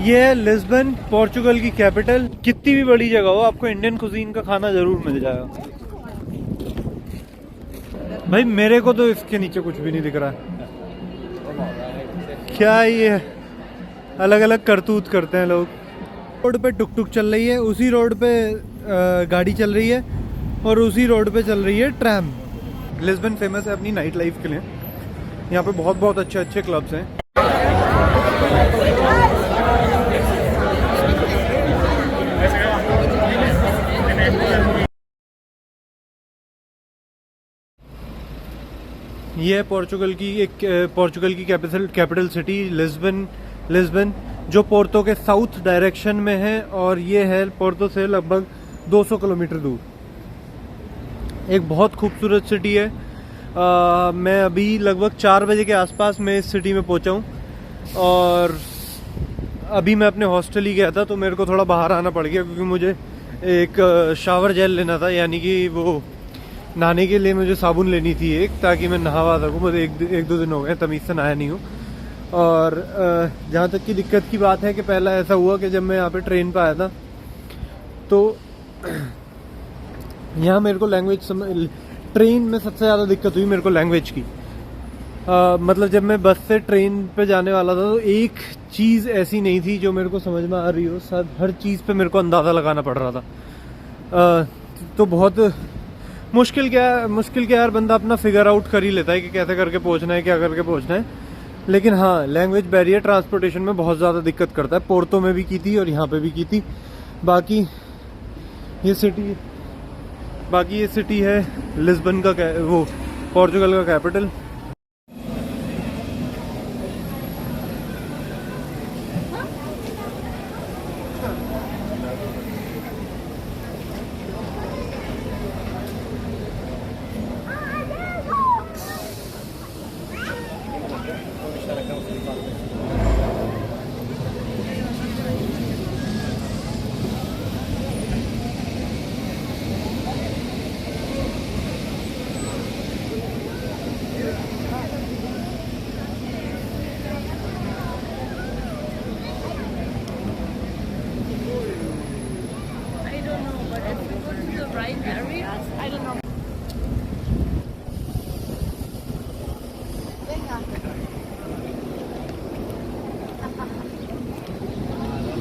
ये है Lisbon, Portugal की कैपिटल। कितनी भी बड़ी जगह हो, आपको इंडियन कुजीन का खाना जरूर मिल जाएगा। भाई मेरे को तो इसके नीचे कुछ भी नहीं दिख रहा है। क्या ये अलग अलग करतूत करते हैं लोग। रोड पे टुक टुक चल रही है, उसी रोड पे गाड़ी चल रही है, और उसी रोड पे चल रही है ट्रैम। लिस्बन फेमस है अपनी नाइट लाइफ के लिए। यहाँ पे बहुत बहुत अच्छे अच्छे क्लब्स हैं। ये है पोर्चुगल की कैपिटल सिटी लिस्बन, जो पोर्तो के साउथ डायरेक्शन में है, और ये है पोर्तो से लगभग 200 किलोमीटर दूर। एक बहुत खूबसूरत सिटी है। मैं अभी लगभग 4 बजे के आसपास मैं इस सिटी में पहुंचा हूँ, और अभी मैं अपने हॉस्टल ही गया था, तो मेरे को थोड़ा बाहर आना पड़ गया क्योंकि मुझे एक शावर जेल लेना था, यानी कि वो नहाने के लिए मुझे साबुन लेनी थी एक, ताकि मैं नहावा सकूँ। मुझे एक दो दिन हो गए तमीज़ से नहाया नहीं हूँ। और जहाँ तक की दिक्कत की बात है कि पहला ऐसा हुआ कि जब मैं यहाँ पे ट्रेन पे आया था, तो यहाँ मेरे को ट्रेन में सबसे ज़्यादा दिक्कत हुई मेरे को लैंग्वेज की। मतलब जब मैं बस से ट्रेन पे जाने वाला था, तो एक चीज़ ऐसी नहीं थी जो मेरे को समझ में आ रही हो। सब हर चीज़ पे मेरे को अंदाज़ा लगाना पड़ रहा था। तो बहुत मुश्किल क्या यार, बंदा अपना फिगर आउट कर ही लेता है कि कैसे करके पहुंचना है, क्या करके पहुंचना है। लेकिन हाँ, लैंग्वेज बैरियर ट्रांसपोर्टेशन में बहुत ज़्यादा दिक्कत करता है। पोर्तो में भी की थी और यहाँ पे भी की थी। बाकी ये सिटी है लिस्बन का, वो पोर्चुगल का कैपिटल।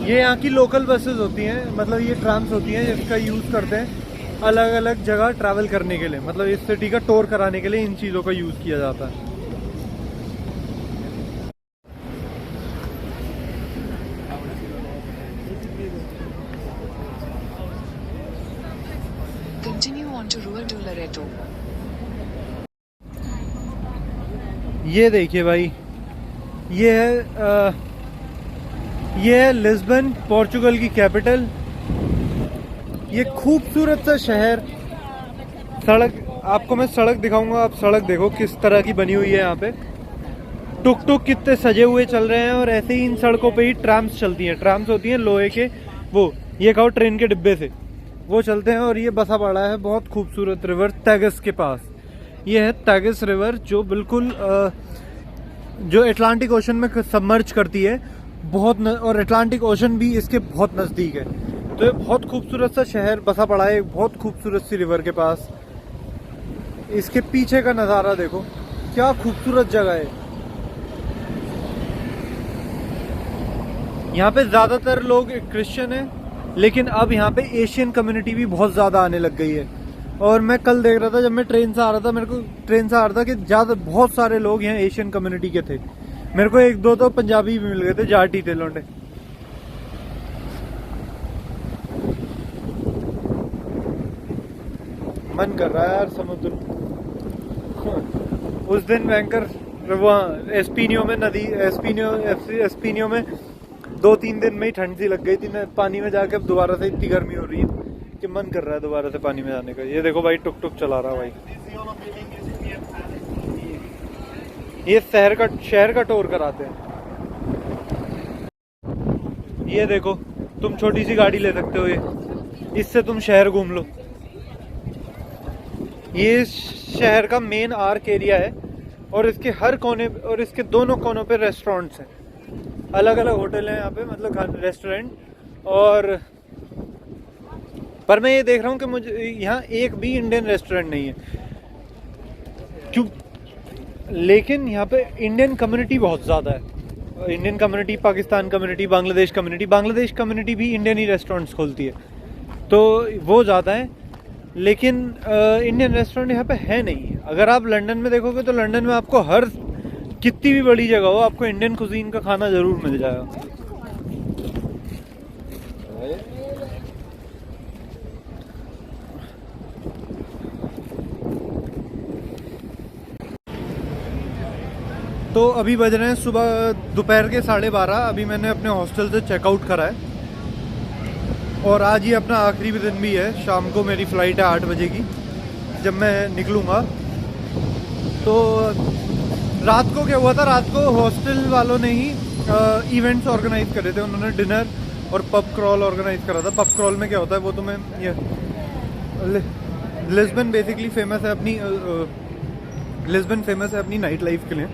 ये यहाँ की लोकल बसेस होती हैं, मतलब ये ट्राम्स होती हैं, जिसका यूज़ करते हैं अलग अलग जगह ट्रैवल करने के लिए। मतलब इस सिटी का टूर कराने के लिए इन चीज़ों का यूज़ किया जाता है। Continue on to Rua do Loreto. ये देखिए भाई, ये है लिस्बन, पोर्चुगल की कैपिटल। ये खूबसूरत सा शहर। सड़क, आपको मैं सड़क दिखाऊंगा, आप सड़क देखो किस तरह की बनी हुई है। यहाँ पे टुक टुक कितने सजे हुए चल रहे हैं, और ऐसे ही इन सड़कों पे ही ट्राम्स चलती हैं। ट्राम्स होती हैं लोहे के, वो ये कहो ट्रेन के डिब्बे से वो चलते हैं। और ये बसा पड़ा है बहुत खूबसूरत रिवर तैगस के पास। ये है तैगस रिवर, जो बिल्कुल जो अटलांटिक ओशन में सबमर्ज करती है बहुत और अटलांटिक ओशन भी इसके बहुत नज़दीक है। तो ये बहुत खूबसूरत सा शहर बसा पड़ा है एक बहुत खूबसूरत सी रिवर के पास। इसके पीछे का नज़ारा देखो, क्या खूबसूरत जगह है। यहाँ पे ज़्यादातर लोग क्रिश्चियन हैं, लेकिन अब यहाँ पे एशियन कम्युनिटी भी बहुत ज़्यादा आने लग गई है। और मैं कल देख रहा था, जब मैं ट्रेन से आ रहा था, मेरे को ट्रेन से आ रहा था कि बहुत सारे लोग यहाँ एशियन कम्युनिटी के थे। मेरे को एक दो तो पंजाबी भी मिल गए थे, जाटी थे लौंडे। मन कर रहा है यार समुद्र। उस दिन बैंकर वहाँ एस्पीनियो में 2-3 दिन में ही ठंड सी लग गई थी ना पानी में जाके। अब दोबारा से इतनी गर्मी हो रही है कि मन कर रहा है दोबारा से पानी में जाने का। ये देखो भाई, टुक टुक चला रहा भाई। ये शहर का टूर कराते हैं। ये देखो, तुम छोटी सी गाड़ी ले सकते हो, इससे तुम शहर घूम लो। ये शहर का मेन आर्क एरिया है, और इसके हर कोने और इसके दोनों कोनों पे रेस्टोरेंट्स हैं। अलग अलग होटल हैं यहाँ पे, मतलब रेस्टोरेंट। और पर मैं ये देख रहा हूँ कि मुझे यहाँ एक भी इंडियन रेस्टोरेंट नहीं है, क्यों? लेकिन यहाँ पे इंडियन कम्युनिटी बहुत ज़्यादा है। Indian community, Pakistan community, Bangladesh community भी इंडियन ही रेस्टोरेंट्स खोलती है, तो वो ज़्यादा है। लेकिन इंडियन रेस्टोरेंट यहाँ पे है नहीं। अगर आप लंदन में देखोगे तो लंदन में आपको हर कितनी भी बड़ी जगह हो, आपको इंडियन कुजीन का खाना ज़रूर मिल जाएगा। तो अभी बज रहे हैं सुबह दोपहर के 12:30। अभी मैंने अपने हॉस्टल से चेकआउट करा है और आज ही अपना आखिरी दिन भी है। शाम को मेरी फ़्लाइट है 8 बजे की, जब मैं निकलूँगा। तो रात को क्या हुआ था, रात को हॉस्टल वालों ने ही इवेंट्स ऑर्गेनाइज करे थे। उन्होंने डिनर और पब क्रॉल ऑर्गेनाइज करा था। पब क्रॉल में क्या होता है वो तो मैं ये लिस्बन बेसिकली फेमस है अपनी नाइट लाइफ के लिए।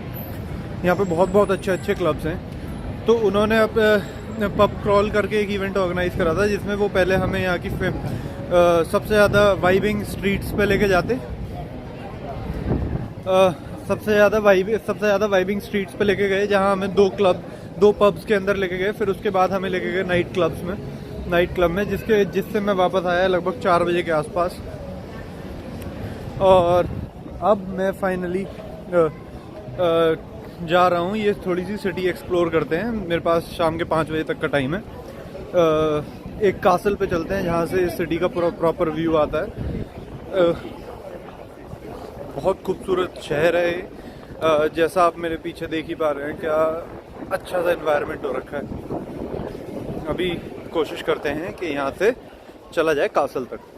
यहाँ पे बहुत अच्छे क्लब्स हैं। तो उन्होंने अब पब क्रॉल करके एक इवेंट ऑर्गेनाइज करा था, जिसमें वो पहले हमें यहाँ की सबसे ज़्यादा वाइबिंग स्ट्रीट्स पे लेके जाते। सबसे ज़्यादा वाइबिंग स्ट्रीट्स पे लेके गए, जहाँ हमें दो पब्स के अंदर लेके गए। फिर उसके बाद हमें लेके गए नाइट क्लब में जिससे मैं वापस आया लगभग 4 बजे के आसपास। और अब मैं फाइनली जा रहा हूँ। ये थोड़ी सी सिटी एक्सप्लोर करते हैं। मेरे पास शाम के 5 बजे तक का टाइम है। एक कासल पे चलते हैं जहाँ से इस सिटी का पूरा प्रॉपर व्यू आता है। बहुत खूबसूरत शहर है। जैसा आप मेरे पीछे देख ही पा रहे हैं, क्या अच्छा सा एनवायरनमेंट हो रखा है। अभी कोशिश करते हैं कि यहाँ से चला जाए कासल तक।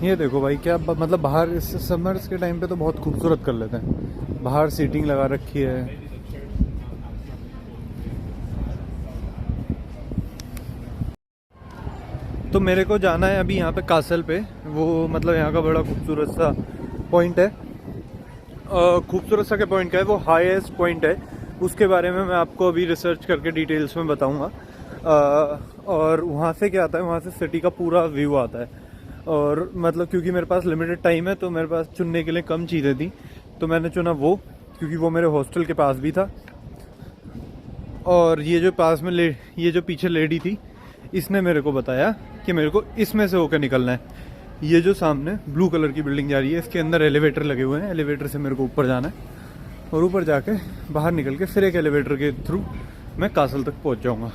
ये देखो भाई, क्या मतलब बाहर इस समर्स के टाइम पे तो बहुत खूबसूरत कर लेते हैं। बाहर सीटिंग लगा रखी है। तो मेरे को जाना है अभी यहाँ पे कासल पे। वो मतलब यहाँ का बड़ा खूबसूरत सा पॉइंट है। खूबसूरत सा के पॉइंट का है, वो हाईएस्ट पॉइंट है। उसके बारे में मैं आपको अभी रिसर्च करके डिटेल्स में बताऊँगा। और वहाँ से क्या आता है, वहाँ से सिटी का पूरा व्यू आता है। और मतलब क्योंकि मेरे पास लिमिटेड टाइम है, तो मेरे पास चुनने के लिए कम चीज़ें थी, तो मैंने चुना वो, क्योंकि वो मेरे हॉस्टल के पास भी था। और ये जो पीछे लेडी थी, इसने मेरे को बताया कि मेरे को इसमें से होकर निकलना है। ये जो सामने ब्लू कलर की बिल्डिंग जा रही है, इसके अंदर एलिवेटर लगे हुए हैं। एलिवेटर से मेरे को ऊपर जाना है और ऊपर जाके बाहर निकल के फिर एक एलिवेटर के थ्रू मैं कासल तक पहुँच जाऊँगा।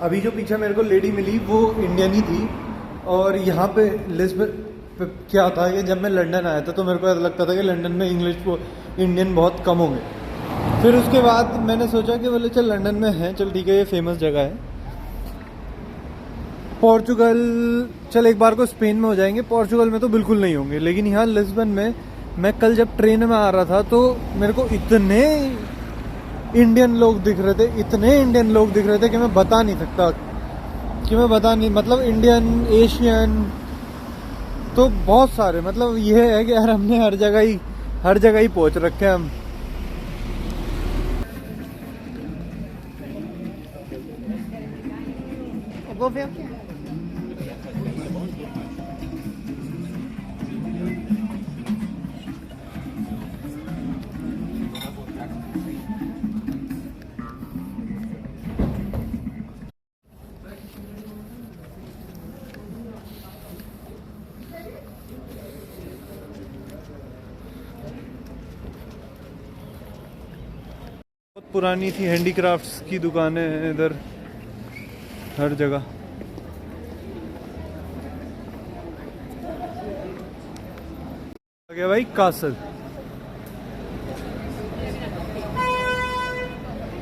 अभी जो पीछे मेरे को लेडी मिली वो इंडियन ही थी। और यहाँ पे लिस्बन क्या था कि जब मैं लंदन आया था तो मेरे को ऐसा लगता था कि लंदन में इंडियन बहुत कम होंगे। फिर उसके बाद मैंने सोचा कि बोले चल लंदन में है, चल ठीक है, ये फेमस जगह है। पोर्चुगल, चल एक बार को स्पेन में हो जाएंगे, पोर्चुगल में तो बिल्कुल नहीं होंगे। लेकिन यहाँ लिस्बन में मैं कल जब ट्रेन में आ रहा था तो मेरे को इतने इंडियन लोग दिख रहे थे कि मैं बता नहीं सकता मतलब इंडियन, एशियन, तो बहुत सारे। मतलब ये है कि यार हमने हर जगह ही पहुंच रखे हैं हम। बहुत पुरानी थी हैंडीक्राफ्ट्स की दुकानें हैं इधर हर जगह। आ गया भाई कासल।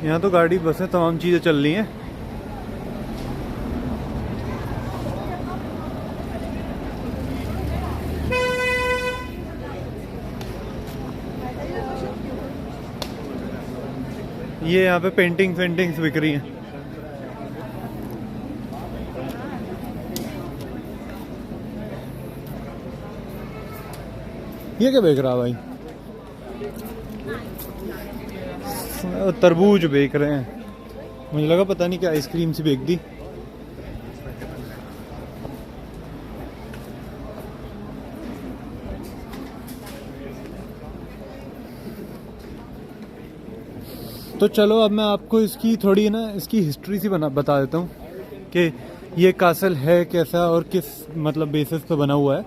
यहाँ तो गाड़ी, बसें, तमाम चीजें चल रही हैं। ये यहाँ पे पेंटिंग्स बिक रही हैं। ये क्या बेच रहा है भाई? तरबूज बेच रहे हैं। मुझे लगा पता नहीं क्या आइसक्रीम सी बेच दी। तो चलो अब मैं आपको इसकी थोड़ी ना इसकी हिस्ट्री सी बता देता हूँ कि ये कासल है कैसा और किस मतलब बेसिस पे बना हुआ है।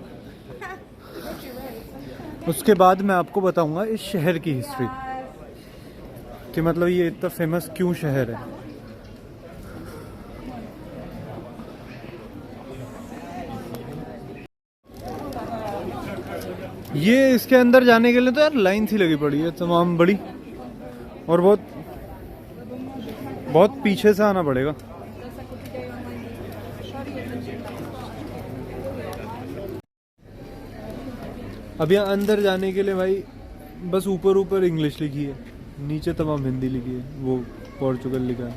उसके बाद मैं आपको बताऊंगा इस शहर की हिस्ट्री कि मतलब ये इतना फेमस क्यों शहर है। ये इसके अंदर जाने के लिए तो यार लाइन सी लगी पड़ी है तमाम बड़ी, और बहुत पीछे से आना पड़ेगा। अब यहाँ अंदर जाने के लिए भाई बस ऊपर इंग्लिश लिखी है, नीचे तमाम हिंदी लिखी है, वो पोर्चुगल लिखा है,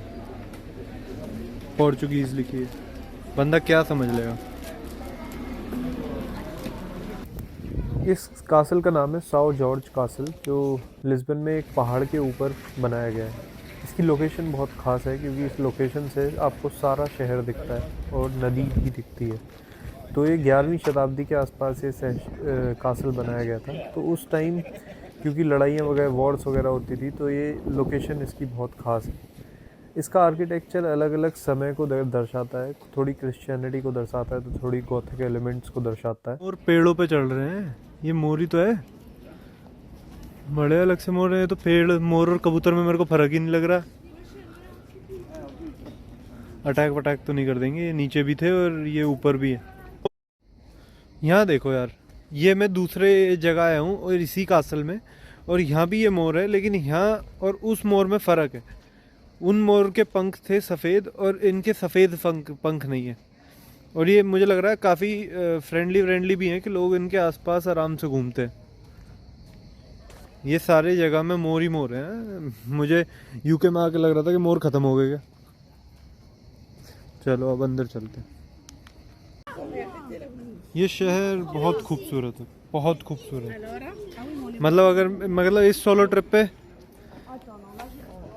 पोर्चुगीज लिखी है। बंदा क्या समझ लेगा। इस कासल का नाम है साओ जॉर्ज कासल, जो लिस्बन में एक पहाड़ के ऊपर बनाया गया है। इसकी लोकेशन बहुत ख़ास है क्योंकि इस लोकेशन से आपको सारा शहर दिखता है और नदी भी दिखती है। तो ये 11वीं शताब्दी के आसपास ये कासल बनाया गया था। तो उस टाइम क्योंकि लड़ाइयाँ वगैरह वॉर्स वगैरह होती थी तो ये लोकेशन इसकी बहुत ख़ास है। इसका आर्किटेक्चर अलग अलग समय को दर्शाता है, थोड़ी क्रिश्चियनिटी को दर्शाता है तो थोड़ी गॉथिक एलिमेंट्स को दर्शाता है। और पेड़ों पे चढ़ रहे हैं, ये मोर ही तो है, बड़े अलग से मोर है। तो पेड़ मोर और कबूतर में मेरे को फर्क ही नहीं लग रहा। अटैक वटैक तो नहीं कर देंगे, ये नीचे भी थे और ये ऊपर भी है। यहाँ देखो यार, ये मैं दूसरे जगह आया हूँ और इसी कासल में, और यहाँ भी ये मोर है, लेकिन यहाँ और उस मोर में फ़र्क है। उन मोर के पंख थे सफ़ेद और इनके सफ़ेद पंख नहीं है। और ये मुझे लग रहा है काफ़ी फ्रेंडली भी हैं कि लोग इनके आसपास आराम से घूमते हैं। ये सारे जगह में मोर ही मोर हैं। मुझे यूके में आके लग रहा था कि मोर ख़त्म हो गए क्या। चलो अब अंदर चलते हैं। ये शहर बहुत खूबसूरत है, बहुत खूबसूरत। मतलब इस सोलो ट्रिप पे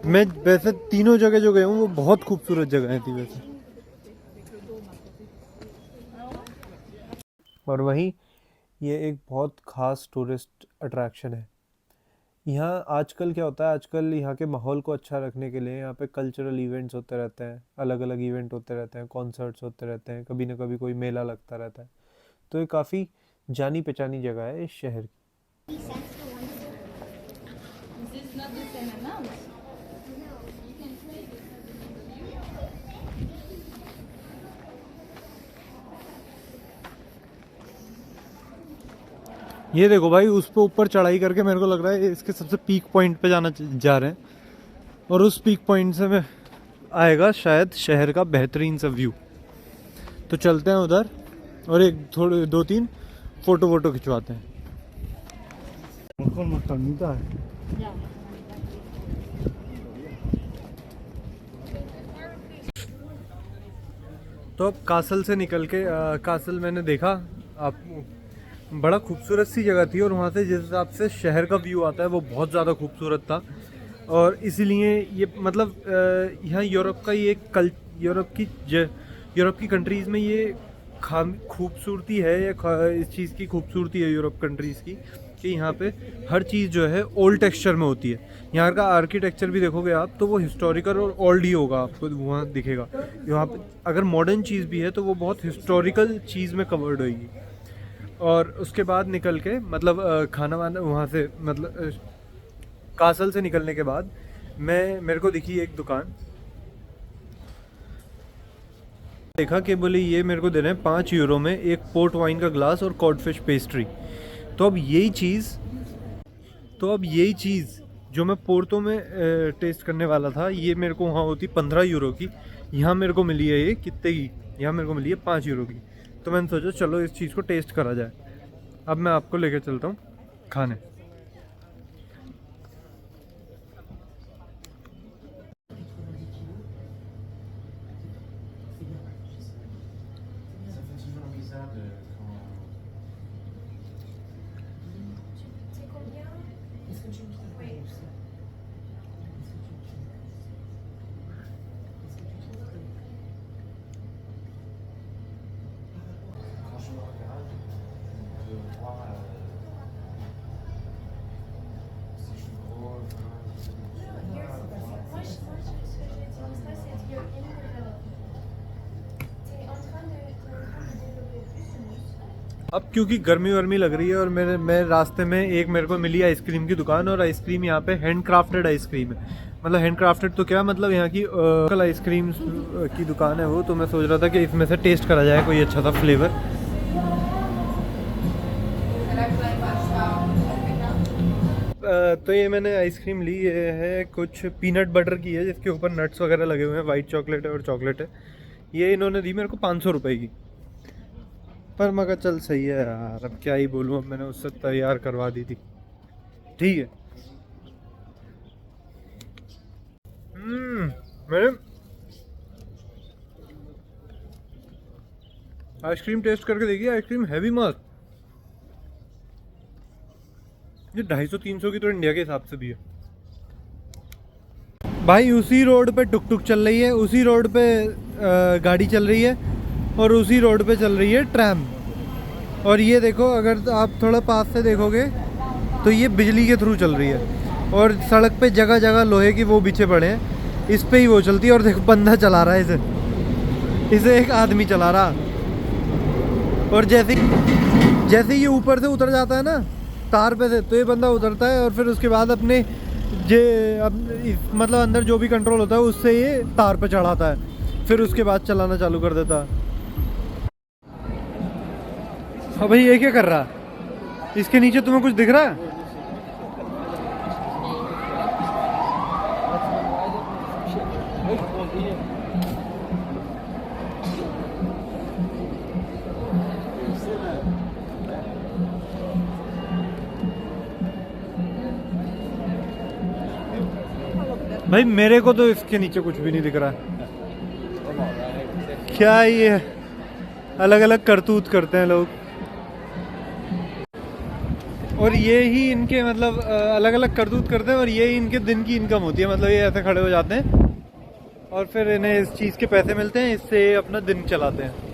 मैं वैसे तीनों जगह जो गया हूँ वो बहुत खूबसूरत जगह थी वैसे। और वहीं ये एक बहुत ख़ास टूरिस्ट अट्रैक्शन है। यहाँ आजकल क्या होता है, आजकल यहाँ के माहौल को अच्छा रखने के लिए यहाँ पे कल्चरल इवेंट्स होते रहते हैं, अलग अलग इवेंट होते रहते हैं, कॉन्सर्ट्स होते रहते हैं, कभी ना कभी कोई मेला लगता रहता है। तो ये काफ़ी जानी पहचानी जगह है इस शहर की। ये देखो भाई, उस पे ऊपर चढ़ाई करके मेरे को लग रहा है इसके सबसे पीक पॉइंट पे जा रहे हैं, और उस पीक पॉइंट से में आएगा शायद शहर का बेहतरीन सा व्यू। तो चलते हैं उधर और एक थोड़े 2-3 फोटो खिंचवाते हैं। तो अब कासल से निकल के कासल मैंने देखा, आप बड़ा खूबसूरत सी जगह थी, और वहाँ से जिस हिसाब से शहर का व्यू आता है वो बहुत ज़्यादा खूबसूरत था। और इसीलिए ये मतलब यहाँ यूरोप की कंट्रीज़ में ये खूबसूरती है, या इस चीज़ की खूबसूरती है यूरोप कंट्रीज़ की कि यहाँ पे हर चीज़ जो है ओल्ड टेक्सचर में होती है। यहाँ का आर्किटेक्चर भी देखोगे आप तो वो हिस्टोरिकल और ओल्ड ही होगा, आपको वहाँ दिखेगा। यहाँ पे अगर मॉडर्न चीज़ भी है तो वो बहुत हिस्टोरिकल चीज़ में कवर्ड होगी। और उसके बाद निकल के मतलब खाना वाना वहाँ से मतलब कासल से निकलने के बाद मेरे को दिखी एक दुकान, देखा कि बोले ये मेरे को दे रहे हैं 5 यूरो में एक पोर्ट वाइन का ग्लास और कॉडफिश पेस्ट्री। तो अब यही चीज़ जो मैं पोर्टो में टेस्ट करने वाला था, ये मेरे को वहाँ होती 15 यूरो की, यहाँ मेरे को मिली है ये कितने की, यहाँ मेरे को मिली है 5 यूरो की। तो मैंने सोचा चलो इस चीज़ को टेस्ट करा जाए। अब मैं आपको लेकर चलता हूँ खाने। अब क्योंकि गर्मी वर्मी लग रही है और मैं रास्ते में एक मेरे को मिली आइसक्रीम की दुकान, और आइसक्रीम यहाँ पे हैंड क्राफ्टेड आइसक्रीम है। मतलब हैंड क्राफ्टेड तो क्या मतलब, यहाँ की लोकल आइसक्रीम की दुकान है वो। तो मैं सोच रहा था कि इसमें से टेस्ट करा जाए कोई अच्छा सा फ्लेवर। तो ये मैंने आइसक्रीम ली, ये है कुछ पीनट बटर की है जिसके ऊपर नट्स वगैरह लगे हुए हैं, वाइट चॉकलेट है और चॉकलेट है। ये इन्होंने दी मेरे को 500 रुपये की, पर मैं कहा चल सही है यार, अब क्या ही बोलूँ, अब मैंने उससे तैयार करवा दी थी, ठीक है। मैंने आइसक्रीम टेस्ट करके देखी, आइसक्रीम हैवी मस्त। ये 250-300 की तो इंडिया के हिसाब से भी है भाई। उसी रोड पे टुक टुक चल रही है, उसी रोड पे गाड़ी चल रही है, और उसी रोड पे चल रही है ट्रैम। और ये देखो, अगर आप थोड़ा पास से देखोगे तो ये बिजली के थ्रू चल रही है, और सड़क पे जगह जगह लोहे की वो बिछे पड़े हैं, इस पे ही वो चलती है। और देखो बंदा चला रहा है इसे एक आदमी चला रहा। और जैसे ये ऊपर से उतर जाता है ना तार पे से, तो ये बंदा उतरता है और फिर उसके बाद अपने मतलब अंदर जो भी कंट्रोल होता है उससे ये तार पे चढ़ाता है, फिर उसके बाद चलाना चालू कर देता है। हाँ भाई, ये क्या कर रहा है? इसके नीचे तुम्हें कुछ दिख रहा है? भाई मेरे को तो इसके नीचे कुछ भी नहीं दिख रहा। क्या ये अलग अलग करतूत करते हैं लोग, और ये ही इनके मतलब अलग अलग करतूत करते हैं, और ये ही इनके दिन की इनकम होती है। मतलब ये ऐसे खड़े हो जाते हैं और फिर इन्हें इस चीज़ के पैसे मिलते हैं, इससे अपना दिन चलाते हैं।